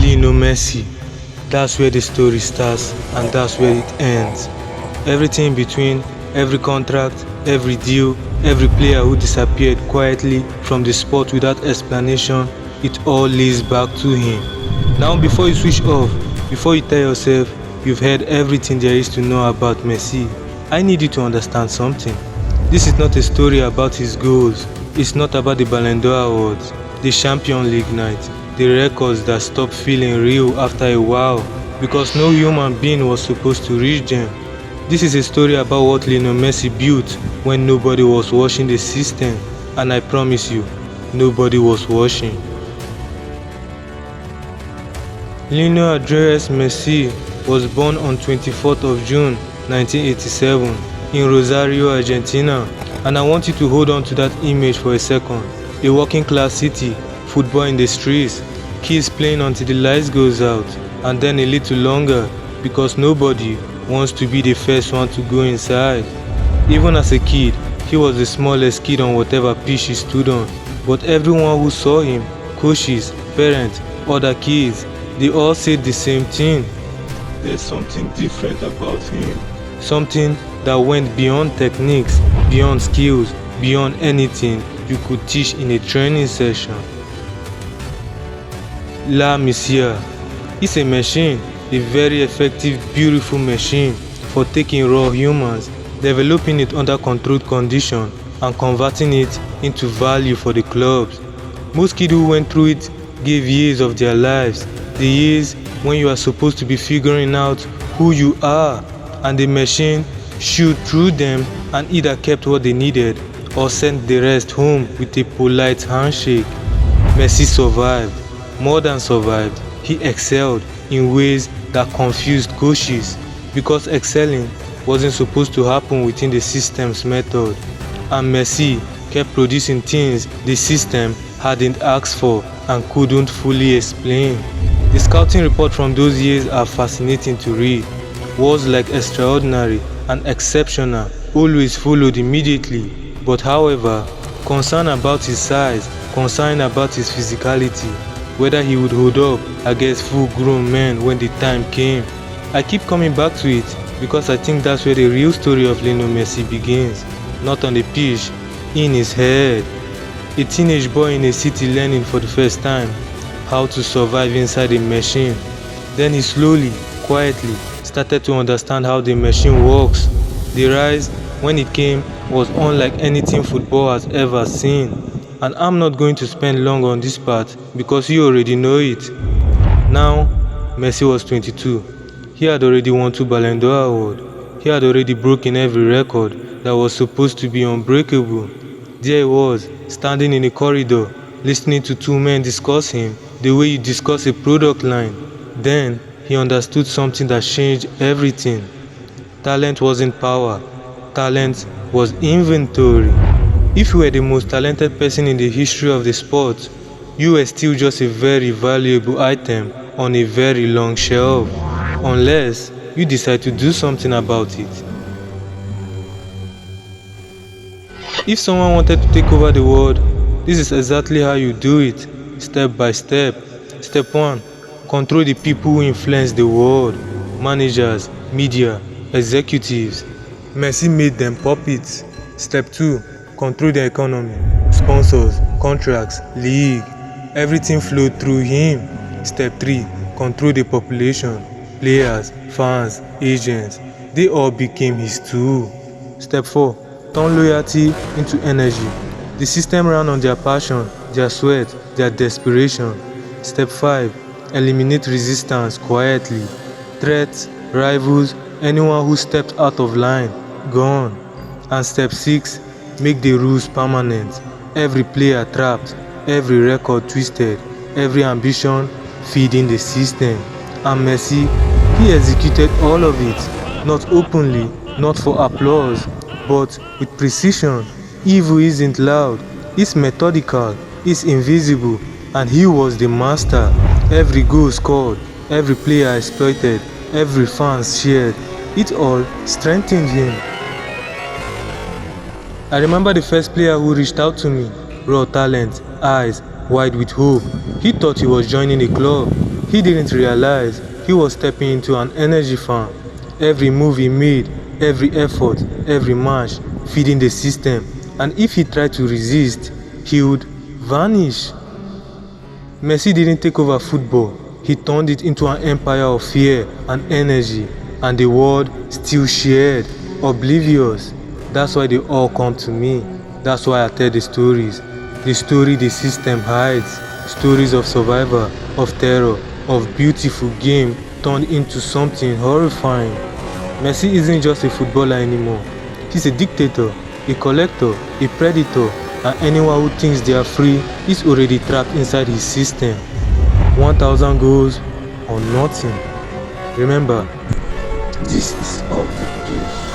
Lionel Messi. That's where the story starts and that's where it ends. Everything in between, every contract, every deal, every player who disappeared quietly from the sport without explanation, it all leads back to him. Now before you switch off, before you tell yourself you've heard everything there is to know about Messi, I need you to understand something. This is not a story about his goals. It's not about the Ballon d'Or awards, the Champions League night, the records that stopped feeling real after a while because no human being was supposed to reach them. This is a story about what Lionel Messi built when nobody was watching the system, and I promise you, nobody was watching. Lionel Andres Messi was born on 24th of June 1987 in Rosario, Argentina, and I want you to hold on to that image for a second. A working class city, football in the streets, kids playing until the lights goes out, and then a little longer because nobody wants to be the first one to go inside. Even as a kid, he was the smallest kid on whatever pitch he stood on, but everyone who saw him, coaches, parents, other kids, they all said the same thing. There's something different about him. Something that went beyond techniques, beyond skills, beyond anything you could teach in a training session. La Masia is a machine, a very effective, beautiful machine for taking raw humans, developing it under controlled conditions, and converting it into value for the clubs. Most kids who went through it gave years of their lives, the years when you are supposed to be figuring out who you are, and the machine shoot through them and either kept what they needed or sent the rest home with a polite handshake. Messi survived, more than survived, he excelled in ways that confused coaches because excelling wasn't supposed to happen within the system's method, and Messi kept producing things the system hadn't asked for and couldn't fully explain. The scouting reports from those years are fascinating to read. Words like extraordinary and exceptional always followed immediately, but however, concern about his size, concern about his physicality, whether he would hold up against full-grown men when the time came. I keep coming back to it because I think that's where the real story of Lionel Messi begins, not on the pitch, in his head. A teenage boy in a city learning for the first time how to survive inside a machine. Then he slowly, quietly started to understand how the machine works. The rise, when it came, was unlike anything football has ever seen. And I'm not going to spend long on this part because you already know it. Now, Messi was 22. He had already won 2 Ballon d'Or awards. He had already broken every record that was supposed to be unbreakable. There he was, standing in a corridor, listening to 2 men discuss him the way you discuss a product line. Then, he understood something that changed everything. Talent wasn't power. Talent was inventory. If you were the most talented person in the history of the sport, you were still just a very valuable item on a very long shelf, unless you decide to do something about it. If someone wanted to take over the world, this is exactly how you do it, step by step. Step 1. Control the people who influence the world, managers, media, executives. Messi made them puppets. Step 2. Control the economy, sponsors, contracts, league. Everything flowed through him. Step 3. Control the population, players, fans, agents. They all became his tool. Step 4. Turn loyalty into energy. The system ran on their passion, their sweat, their desperation. Step 5. Eliminate resistance quietly. Threats, rivals, anyone who stepped out of line, gone. And step 6. Make the rules permanent. Every player trapped, every record twisted, every ambition feeding the system. And Messi, he executed all of it, not openly, not for applause, but with precision. Evil isn't loud, it's methodical, it's invisible, and he was the master. Every goal scored, every player exploited, every fan shared, it all strengthened him. I remember the first player who reached out to me, raw talent, eyes wide with hope. He thought he was joining a club. He didn't realize he was stepping into an energy farm. Every move he made, every effort, every match, feeding the system. And if he tried to resist, he would vanish. Messi didn't take over football. He turned it into an empire of fear and energy. And the world still shared, oblivious. That's why they all come to me. That's why I tell the stories. The story the system hides. Stories of survival, of terror, of beautiful game turned into something horrifying. Messi isn't just a footballer anymore. He's a dictator, a collector, a predator, and anyone who thinks they are free is already trapped inside his system. 1,000 goals or nothing. Remember, This is all we do.